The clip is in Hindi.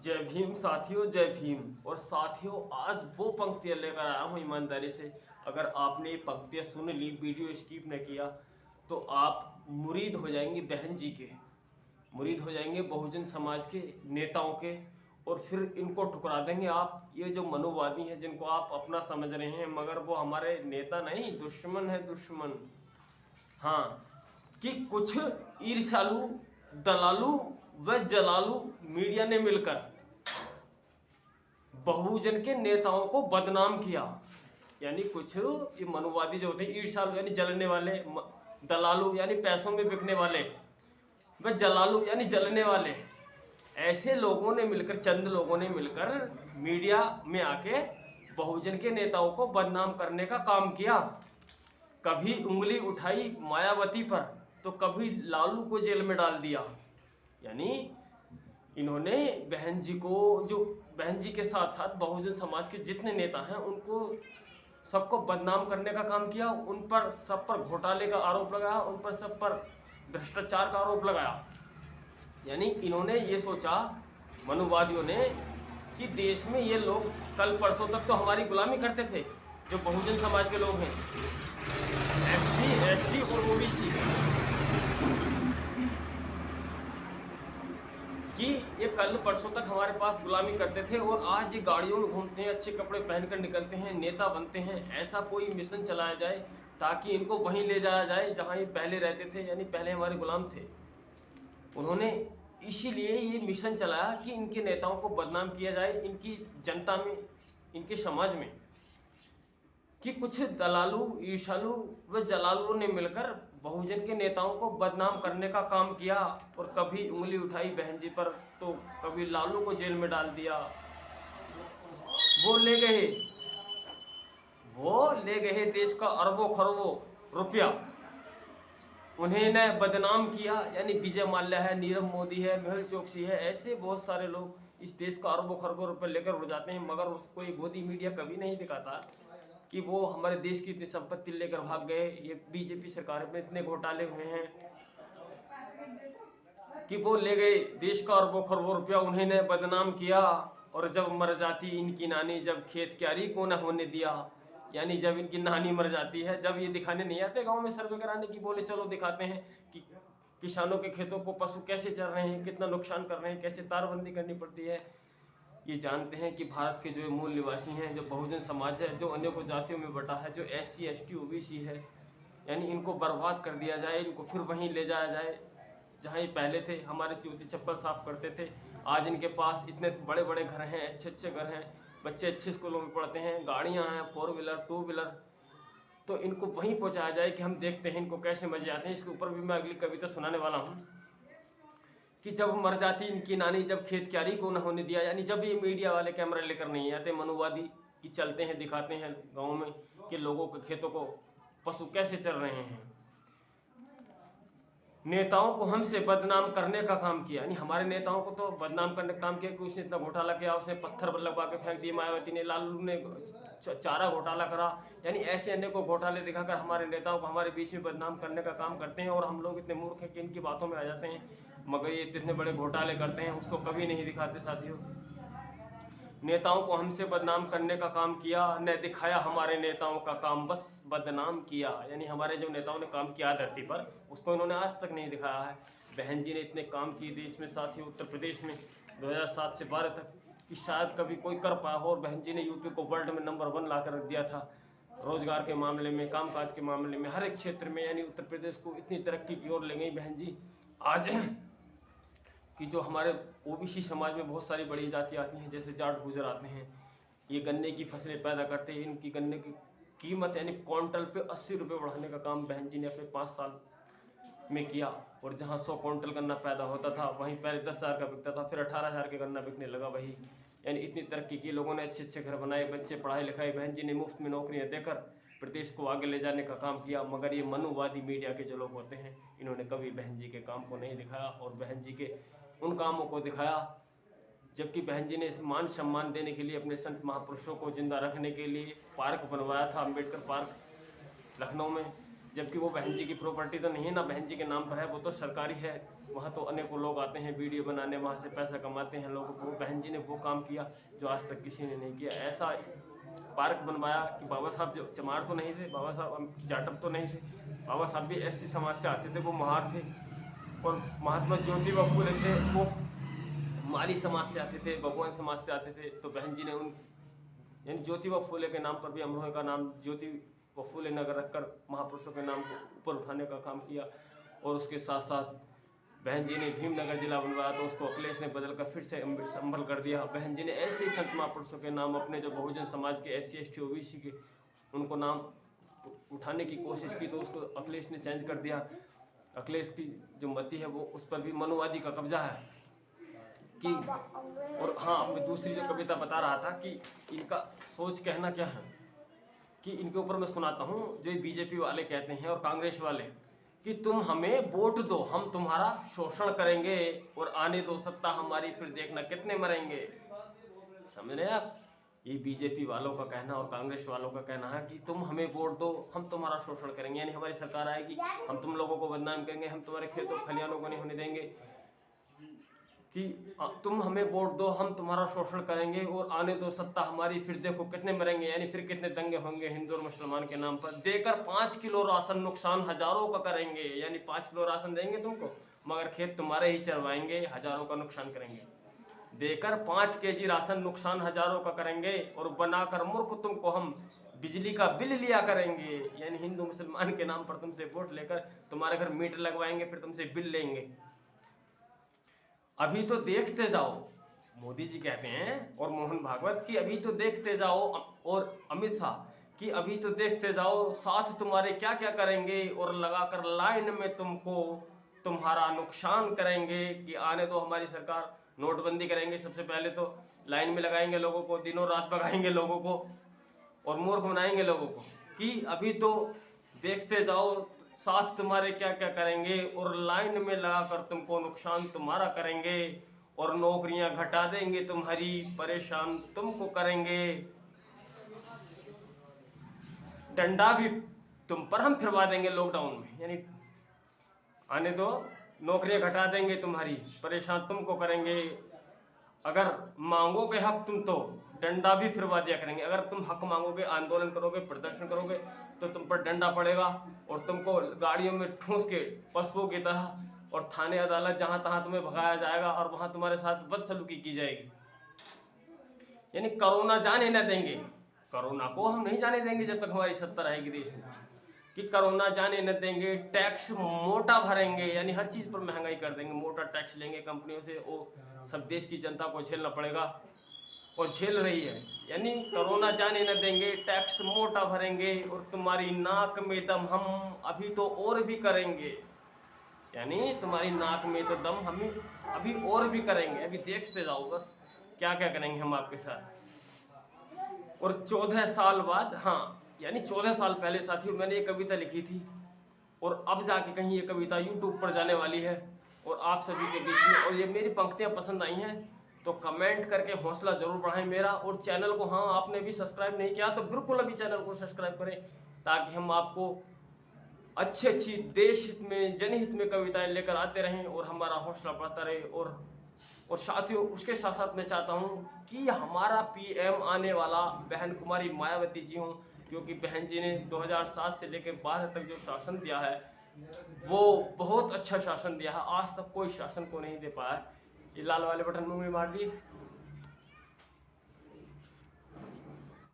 जय भीम साथियों, जय भीम। और साथियों, आज वो पंक्तियां लेकर आया हूँ ईमानदारी से। अगर आपने ये पंक्तियां सुन ली, वीडियो स्किप न किया, तो आप मुरीद हो जाएंगे बहन जी के, मुरीद हो जाएंगे बहुजन समाज के नेताओं के, और फिर इनको ठुकरा देंगे आप। ये जो मनुवादी हैं जिनको आप अपना समझ रहे हैं, मगर वो हमारे नेता नहीं, दुश्मन है, दुश्मन। हाँ, कि कुछ ईर्ष्यालु, दलालू व जलालू मीडिया ने मिलकर बहुजन के नेताओं को बदनाम किया। यानी कुछ ये मनुवादी जो होते हैं, ईर्ष्यालु यानी जलने वाले, दलालू यानी पैसों में बिकने वाले, व जलालू यानी जलने वाले, ऐसे लोगों ने मिलकर, चंद लोगों ने मिलकर मीडिया में आके बहुजन के नेताओं को बदनाम करने का काम किया। कभी उंगली उठाई मायावती पर, तो कभी लालू को जेल में डाल दिया। यानी इन्होंने बहन जी को, जो बहन जी के साथ साथ बहुजन समाज के जितने नेता हैं, उनको सबको बदनाम करने का काम किया। उन पर सब पर घोटाले का आरोप लगाया, उन पर सब पर भ्रष्टाचार का आरोप लगाया। यानी इन्होंने ये सोचा, मनुवादियों ने, कि देश में ये लोग कल परसों तक तो हमारी गुलामी करते थे, जो बहुजन समाज के लोग हैं, एससी, एसटी और ओबीसी, कि ये कल परसों तक हमारे पास गुलामी करते थे और आज ये गाड़ियों में घूमते हैं, अच्छे कपड़े पहनकर निकलते हैं, नेता बनते हैं। ऐसा कोई मिशन चलाया जाए ताकि इनको वहीं ले जाया जाए जहां ये पहले रहते थे, यानी पहले हमारे गुलाम थे। उन्होंने इसीलिए ये मिशन चलाया कि इनके नेताओं को बदनाम किया जाए, इनकी जनता में, इनके समाज में, कि कुछ दलालू, ईर्ष्यालु व जलालू ने मिलकर बहुजन के नेताओं को बदनाम करने का काम किया। और कभी उंगली उठाई बहन जी पर, तो कभी लालू को जेल में डाल दिया। वो ले गए देश का अरबों खरबों रुपया, उन्हें ने बदनाम किया। यानी विजय माल्या है, नीरव मोदी है, मेहुल चोकसी है, ऐसे बहुत सारे लोग इस देश का अरबों खरबों रुपये लेकर उड़ जाते हैं, मगर उसको ये गोदी मीडिया कभी नहीं दिखाता कि वो हमारे देश की इतनी संपत्ति लेकर भाग गए। ये बीजेपी सरकार में इतने घोटाले हुए हैं कि वो ले गए देश का अरबों खरबों रुपया, उन्हें ने बदनाम किया। और जब मर जाती इनकी नानी, जब खेत क्यारी को न होने दिया, यानी जब इनकी नानी मर जाती है, जब ये दिखाने नहीं आते गांव में सर्वे कराने की, बोले चलो दिखाते हैं कि किसानों के खेतों को पशु कैसे चर रहे हैं, कितना नुकसान कर रहे हैं, कैसे तारबंदी करनी पड़ती है। ये जानते हैं कि भारत के जो मूल निवासी हैं, जो बहुजन समाज है, जो अन्य को जातियों में बटा है, जो एससी, एसटी, ओबीसी है, यानी इनको बर्बाद कर दिया जाए, इनको फिर वहीं ले जाया जाए जहाँ ये पहले थे, हमारे जूती चप्पल साफ करते थे। आज इनके पास इतने बड़े बड़े घर हैं, अच्छे अच्छे घर हैं, बच्चे अच्छे स्कूलों में पढ़ते हैं, गाड़ियाँ हैं, 4 व्हीलर 2 व्हीलर, तो इनको वहीं पहुँचाया जाए कि हम देखते हैं इनको कैसे मजे आते हैं। इसके ऊपर भी मैं अगली कविता सुनाने वाला हूँ कि जब मर जाती इनकी नानी, जब खेत क्यारी को न होने दिया। यानी जब ये मीडिया वाले कैमरा लेकर नहीं आते, मनुवादी की चलते हैं, दिखाते हैं गाँव में कि लोगों के खेतों को पशु कैसे चल रहे हैं। नेताओं को हमसे बदनाम करने का काम किया, यानी हमारे नेताओं को तो बदनाम करने का काम किया कि उसने इतना घोटाला किया, उसने पत्थर लगवा के फेंक दिए मायावती ने, लालू ने चारा घोटाला करा। यानी ऐसे अन्य को घोटाले दिखाकर हमारे नेताओं को हमारे बीच में बदनाम करने का काम करते हैं। और हम लोग इतने मूर्ख हैं कि इनकी बातों में आ जाते हैं, मगर ये इतने बड़े घोटाले करते हैं उसको कभी नहीं दिखाते। साथियों, नेताओं को हमसे बदनाम करने का काम किया, न दिखाया हमारे नेताओं का काम, बस बदनाम किया। यानी हमारे जो नेताओं ने काम किया धरती पर, उसको इन्होंने आज तक नहीं दिखाया है। बहन जी ने इतने काम किए देश में साथियों, उत्तर प्रदेश में 2007 से 12 तक, कि शायद कभी कोई कर पाया हो। और बहन जी ने यूपी को वर्ल्ड में नंबर 1 ला कर रख दिया था, रोजगार के मामले में, कामकाज के मामले में, हर एक क्षेत्र में। यानी उत्तर प्रदेश को इतनी तरक्की की ओर ले गई बहन जी आज कि जो हमारे ओबीसी समाज में बहुत सारी बड़ी जातियाँ आती हैं, जैसे जाट गुजर आते हैं, ये गन्ने की फसलें पैदा करते हैं। इनकी गन्ने की कीमत यानी क्विंटल पे 80 रुपये बढ़ाने का काम बहन जी ने अपने 5 साल में किया। और जहाँ 100 क्विंटल गन्ना पैदा होता था, वहीं पहले 10,000 का बिकता था, फिर 18,000 के गन्ना बिकने लगा वही। यानी इतनी तरक्की की, लोगों ने अच्छे अच्छे घर बनाए, बच्चे पढ़ाई लिखाई, बहन जी ने मुफ्त में नौकरियाँ देकर प्रदेश को आगे ले जाने का काम किया। मगर ये मनुवादी मीडिया के जो लोग होते हैं, इन्होंने कभी बहन जी के काम को नहीं दिखाया और बहन जी के उन कामों को दिखाया। जबकि बहन जी ने इस मान सम्मान देने के लिए, अपने संत महापुरुषों को जिंदा रखने के लिए पार्क बनवाया था, अम्बेडकर पार्क लखनऊ में। जबकि वो बहन जी की प्रॉपर्टी तो नहीं है, ना बहन जी के नाम पर है, वो तो सरकारी है। वहाँ तो अनेकों लोग आते हैं वीडियो बनाने, वहाँ से पैसा कमाते हैं लोगों को। बहन जी ने वो काम किया जो आज तक किसी ने नहीं किया। ऐसा पार्क बनवाया कि बाबा साहब जो चमार तो नहीं थे, बाबा साहब जाटव तो नहीं थे, बाबा साहब भी ऐसी समाज से आते थे, वो महार थे। और महात्मा ज्योतिबा फूले थे, वो माली समाज से आते थे, भगवान समाज से आते थे। तो बहन जी ने उन यानी ज्योतिबा फूले के नाम पर भी अमरोहा का नाम ज्योतिबा फूले नगर रखकर महापुरुषों के नाम को ऊपर उठाने का काम किया। और उसके साथ साथ बहन जी ने भीमनगर जिला बनवाया तो उसको अखिलेश ने बदलकर फिर से संभल कर दिया। बहन जी ने ऐसे ही संत महापुरुषों के नाम अपने जो बहुजन समाज के SC ST OBC के उनको नाम उठाने की कोशिश की तो उसको अखिलेश ने चेंज कर दिया। अखिलेश की जो मति है वो उस पर भी मनुवादी का कब्जा है कि। और हाँ, मैं दूसरी जो कविता बता रहा था कि इनका सोच कहना क्या है कि इनके ऊपर मैं सुनाता हूँ जो BJP वाले कहते हैं और कांग्रेस वाले कि तुम हमें वोट दो, हम तुम्हारा शोषण करेंगे और आने दो सत्ता हमारी, फिर देखना कितने मरेंगे। समझ रहे आप? ये BJP वालों का कहना और कांग्रेस वालों का कहना है कि तुम हमें वोट दो, हम तुम्हारा शोषण करेंगे, यानी हमारी सरकार आएगी, हम तुम लोगों को बदनाम करेंगे, हम तुम्हारे खेतों खलिहानों को नहीं होने देंगे। कि तुम हमें वोट दो, हम तुम्हारा शोषण करेंगे और आने दो सत्ता हमारी, फिर देखो कितने मरेंगे, यानी फिर कितने दंगे होंगे हिंदू और मुसलमान के नाम पर। देकर 5 किलो राशन नुकसान हजारों का करेंगे, यानी 5 किलो राशन देंगे तुमको मगर खेत तुम्हारे ही चरवाएंगे, हजारों का नुकसान करेंगे। देकर 5 kg राशन नुकसान हजारों का करेंगे और बनाकर मूर्ख तुमको हम बिजली का बिल लिया करेंगे, यानी हिंदू मुसलमान के नाम पर तुमसे वोट लेकर तुम्हारे घर मीटर लगवाएंगे, फिर तुमसे बिल लेंगे। अभी तो देखते जाओ, मोदी जी कहते हैं, और मोहन भागवत की अभी तो देखते जाओ, और अमित शाह कि अभी तो देखते जाओ, साथ तुम्हारे क्या क्या करेंगे और लगाकर लाइन में तुमको तुम्हारा नुकसान करेंगे। कि आने दो हमारी सरकार, नोटबंदी करेंगे, सबसे पहले तो लाइन में लगाएंगे लोगों को, दिनों रात भगाएंगे लोगों को और मूर्ख बनाएंगे लोगों को। कि अभी तो देखते जाओ, साथ तुम्हारे क्या क्या करेंगे और लाइन में लगाकर तुमको नुकसान तुम्हारा करेंगे और नौकरियां घटा देंगे तुम्हारी, परेशान तुमको करेंगे, डंडा भी तुम पर हम फिरवा देंगे लॉकडाउन में, यानी आने दो, नौकरियां घटा देंगे तुम्हारी, परेशान तुमको करेंगे। अगर मांगोगे हक तुम तो डंडा भी फिरवा दिया करेंगे। अगर तुम हक मांगोगे, आंदोलन करोगे, प्रदर्शन करोगे तो तुम पर डंडा पड़ेगा और तुमको गाड़ियों में ठूंस के पशुओं की तरह और थाने अदालत जहां तहां तुम्हें भगाया जाएगा और वहां तुम्हारे साथ बदसलूकी की जाएगी। यानी कोरोना जाने न देंगे, कोरोना को हम नहीं जाने देंगे जब तक हमारी सत्ता रहेगी देश में, कि कोरोना जाने न देंगे। टैक्स मोटा भरेंगे, यानी हर चीज पर महंगाई कर देंगे, मोटा टैक्स लेंगे कंपनियों से, वो सब देश की जनता को झेलना पड़ेगा और झेल रही है। यानी कोरोना जाने न देंगे, टैक्स मोटा भरेंगे और तुम्हारी नाक में दम हम अभी तो और भी करेंगे, यानी तुम्हारी नाक में तो दम हम अभी और भी करेंगे। अभी देखते जाओ बस क्या क्या करेंगे हम आपके साथ। और 14 साल बाद, हाँ यानी 14 साल पहले साथियों मैंने ये कविता लिखी थी और अब जाके कहीं ये कविता YouTube पर जाने वाली है और आप सभी के बीच में। और ये मेरी पंक्तियां पसंद आई हैं तो कमेंट करके हौसला जरूर बढ़ाएं मेरा। और चैनल को, हाँ आपने भी सब्सक्राइब नहीं किया तो बिल्कुल अभी चैनल को सब्सक्राइब करें, ताकि हम आपको अच्छी अच्छी देश हित में, जनहित में कविताएं लेकर आते रहें और हमारा हौसला बढ़ता रहे। और साथियों उसके साथ साथ मैं चाहता हूँ कि हमारा PM आने वाला बहन कुमारी मायावती जी हों, क्योंकि बहन जी ने 2007 से लेकर 12 तक जो शासन दिया है वो बहुत अच्छा शासन दिया है, आज तक कोई शासन को नहीं दे पाया है। ये लाल वाले बटन में उंगली मार दी।